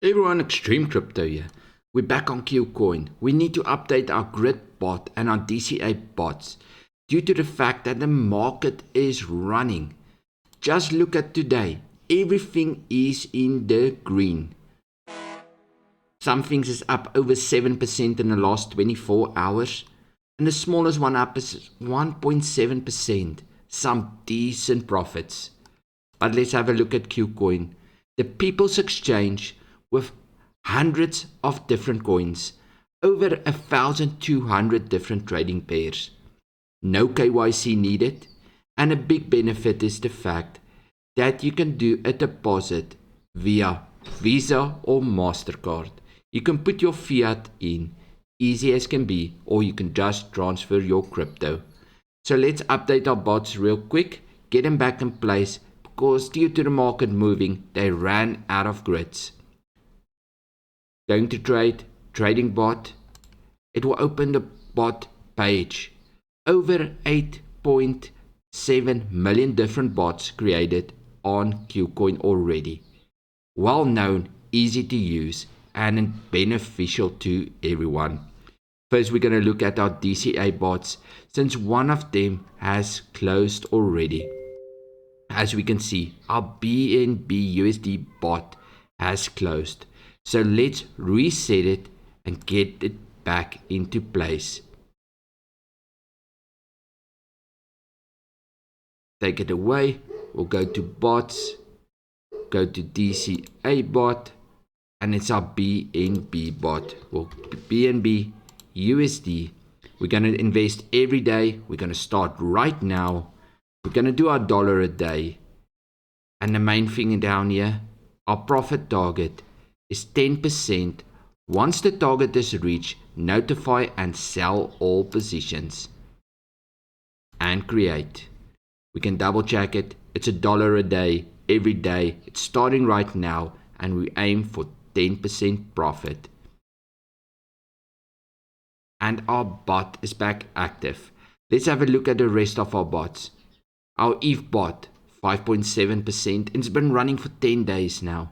Everyone, Extreme Crypto here. We're back on Kucoin. We need to update our grid bot and our DCA bots due to the fact that the market is running. Just look at today. Everything is in the green. Some things is up over 7% in the last 24 hours. And the smallest one up is 1.7%. Some decent profits. But let's have a look at Kucoin. The People's Exchange with hundreds of different coins, over 1,200 different trading pairs. No KYC needed, and a big benefit is the fact that you can do a deposit via Visa or MasterCard. You can put your fiat in, easy as can be, or you can just transfer your crypto. So let's update our bots real quick, get them back in place, because due to the market moving, they ran out of grids. Going to trading bot. It will open the bot page. Over 8.7 million different bots created on Kucoin already. Well known, easy to use, and beneficial to everyone. First, we're going to look at our DCA bots, since one of them has closed already. As we can see, our BNB USD bot has closed. So let's reset it and get it back into place. Take it away. We'll go to bots, go to DCA bot, and it's our BNB bot. Well, BNB USD. We're going to invest every day. We're going to start right now. We're going to do our $1 a day. And the main thing down here, our profit target is 10%. Once the target is reached, notify and sell all positions. And create. We can double check it. It's $1 a day, every day. It's starting right now, and we aim for 10% profit. And our bot is back active. Let's have a look at the rest of our bots. Our ETH bot, 5.7%, and it's been running for 10 days now.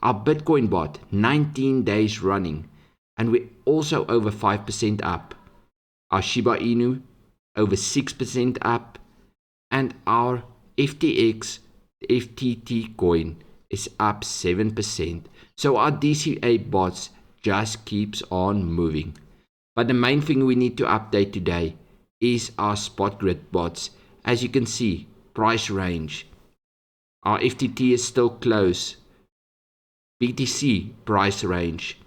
Our Bitcoin bot, 19 days running, and we're also over 5% up. Our Shiba Inu, over 6% up, and our FTX, FTT coin, is up 7%. So our DCA bots just keeps on moving. But the main thing we need to update today is our spot grid bots. As you can see, price range. Our FTT is still close. BTC price range,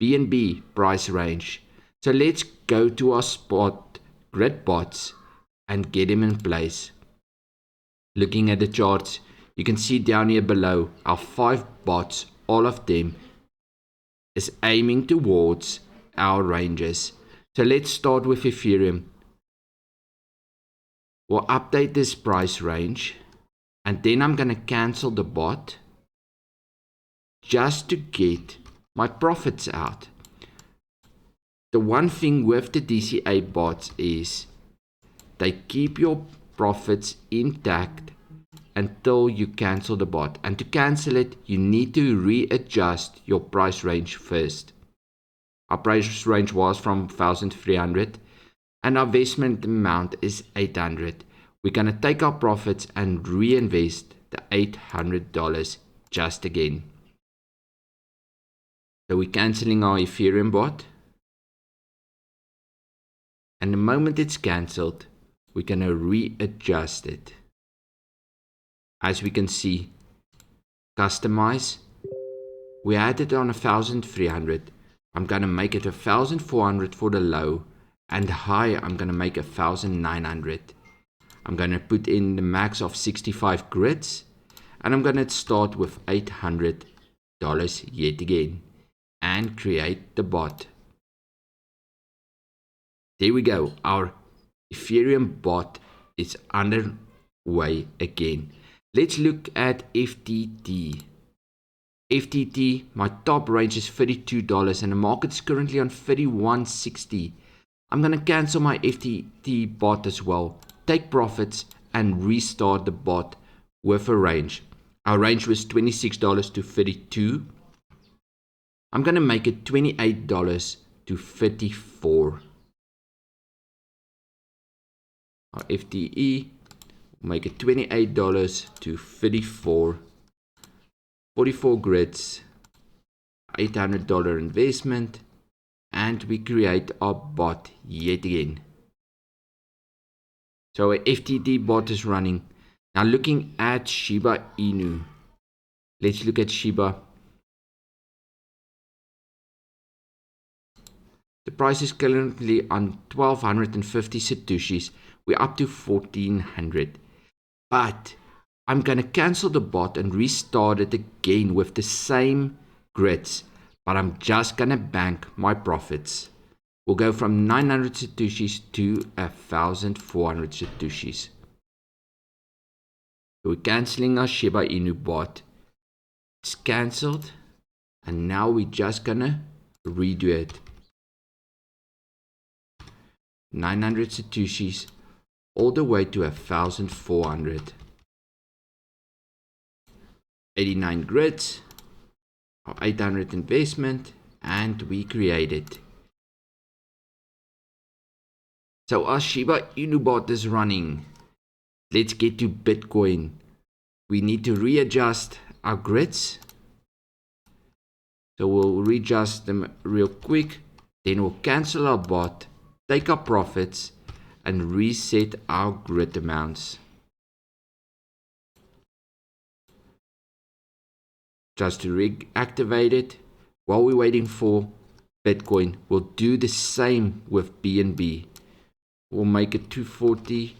BNB price range. So let's go to our spot grid bots and get them in place. Looking at the charts, you can see down here below our 5 bots, all of them is aiming towards our ranges. So let's start with Ethereum. We'll update this price range, and then I'm going to cancel the bot just to get my profits out. The one thing with the DCA bots is they keep your profits intact until you cancel the bot. And to cancel it, you need to readjust your price range first. Our price range was from 1,300 and our investment amount is 800. We're going to take our profits and reinvest the $800 just again. So we're cancelling our Ethereum bot. And the moment it's cancelled, we're going to readjust it. As we can see, customize. We had it on 1,300. I'm going to make it 1,400 for the low, and high I'm going to make 1,900. I'm going to put in the max of 65 grids, and I'm going to start with $800 yet again and create the bot. There we go. Our Ethereum bot is underway again. Let's look at FTT. FTT, my top range is $32 and the market's currently on $31.60. I'm going to cancel my FTT bot as well, take profits and restart the bot with a range. Our range was $26 to $32. I'm going to make it $28 to 34. Our FTE, make it $28 to 34. 44 grids, $800 investment, and we create our bot yet again. So our FTD bot is running. Now looking at Shiba Inu. Let's look at Shiba. The price is currently on 1250 Satoshis. We're up to 1400. But I'm going to cancel the bot and restart it again with the same grids. But I'm just going to bank my profits. We'll go from 900 Satoshis to 1400 Satoshis. So we're cancelling our Shiba Inu bot. It's cancelled. And now we're just going to redo it. 900 Satoshis all the way to 1400. 89 grids, our 800 investment, and we create it. So our Shiba Inu bot is running. Let's get to Bitcoin. We need to readjust our grids. So we'll readjust them real quick. Then we'll cancel our bot, take our profits, and reset our grid amounts. Just to reactivate it, while we're waiting for Bitcoin, we'll do the same with BNB. We'll make it 240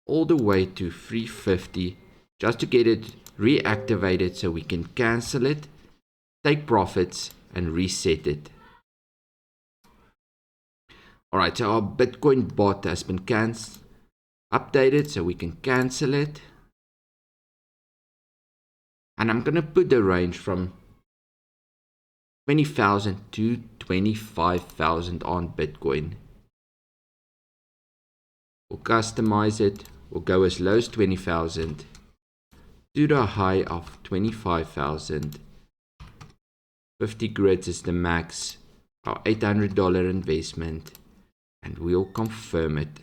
all the way to 350 just to get it reactivated so we can cancel it, take profits, and reset it. Alright, so our Bitcoin bot has been updated so we can cancel it. And I'm going to put the range from 20,000 to 25,000 on Bitcoin. We'll customize it. We'll go as low as 20,000 to the high of 25,000. 50 grids is the max. Our $800 investment. And we'll confirm it.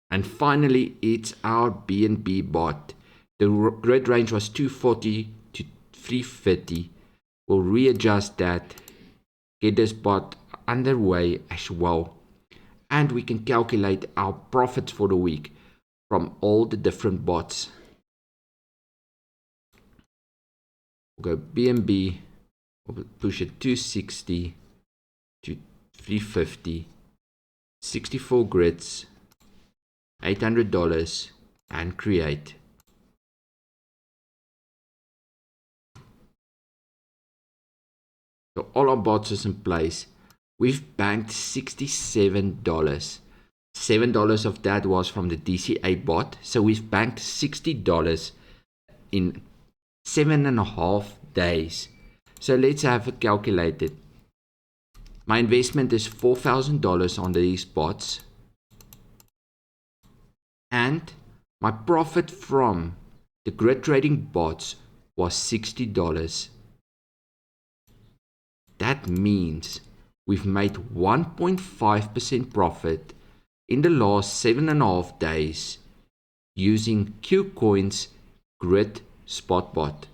And finally, it's our BNB bot. The grid range was 240 to 350. We'll readjust that, get this bot underway as well. And we can calculate our profits for the week from all the different bots. We'll go BNB, we'll push it 260 to 350, 64 grids. $800 and create. So all our bots is in place. We've banked $67. $7 of that was from the DCA bot. So we've banked $60 in 7.5 days. So let's have it calculated. My investment is $4,000 on these bots. And my profit from the grid trading bots was $60. That means we've made 1.5% profit in the last 7.5 days using Kucoin's Grid Spot bot.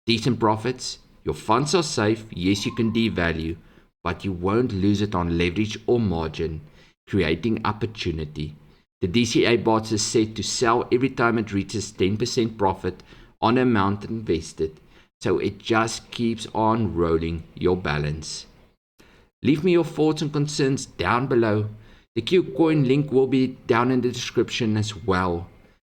Decent profits, your funds are safe, yes you can devalue, but you won't lose it on leverage or margin, creating opportunity. The DCA bot is set to sell every time it reaches 10% profit on the amount invested, so it just keeps on rolling your balance. Leave me your thoughts and concerns down below. The Kucoin link will be down in the description as well.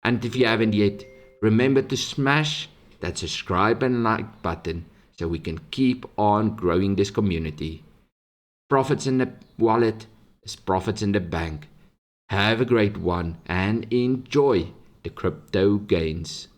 And if you haven't yet, remember to smash that subscribe and like button so we can keep on growing this community. Profits in the wallet is profits in the bank. Have a great one and enjoy the crypto gains.